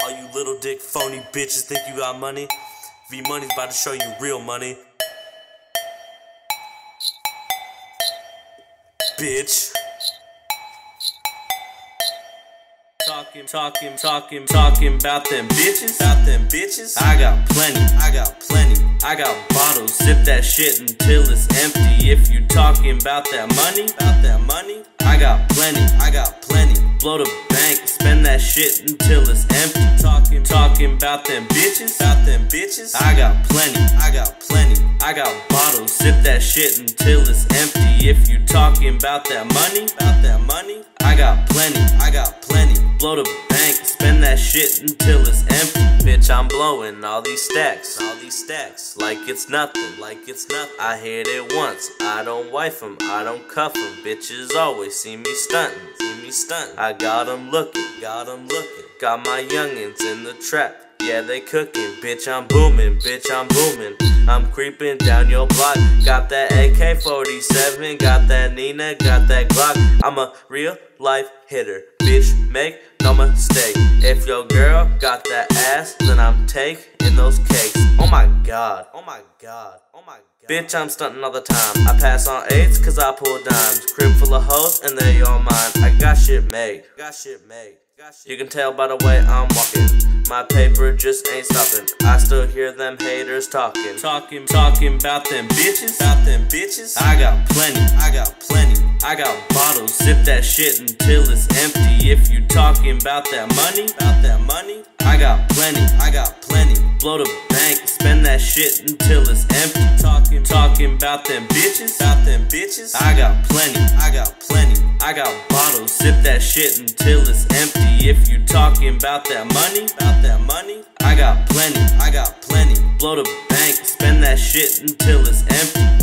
All you little dick phony bitches think you got money. V Money's about to show you real money. Bitch. Talking about them bitches. I got plenty. I got bottles, sip that shit until it's empty. If you talking about that money, I got plenty. Blow the bank, spend that shit until it's empty. Talking about them bitches. I got plenty. I got bottles, sip that shit until it's empty. If you talking about that money, I got plenty. Blow the bank, spend that shit until it's empty. Bitch, I'm blowing all these stacks, like it's nothing. I hit it once, I don't wife them, I don't cuff them. Bitches always see me stuntin', I got them looking. Got my youngins in the trap, yeah they cooking. Bitch, I'm booming. I'm creeping down your block. Got that AK-47, got that Nina, got that Glock. I'm a real life hitter, bitch, make no mistake. If your girl got that ass, then I'm taking those cakes. Oh my god. Bitch, I'm stunting all the time. I pass on 8s cause I pull dimes. Crib full of hoes and they all mine. I got shit made. You can tell by the way I'm walking. My paper just ain't stopping. I still hear them haters talking about them bitches. I got plenty. I got bottles, sip that shit until it's empty. If you talking about that money, I got plenty. Blow the bank, spend that shit until it's empty. Talking about them bitches. I got plenty. I got bottles, sip that shit until it's empty. If you talking about that money, I got plenty. Blow the bank, spend that shit until it's empty.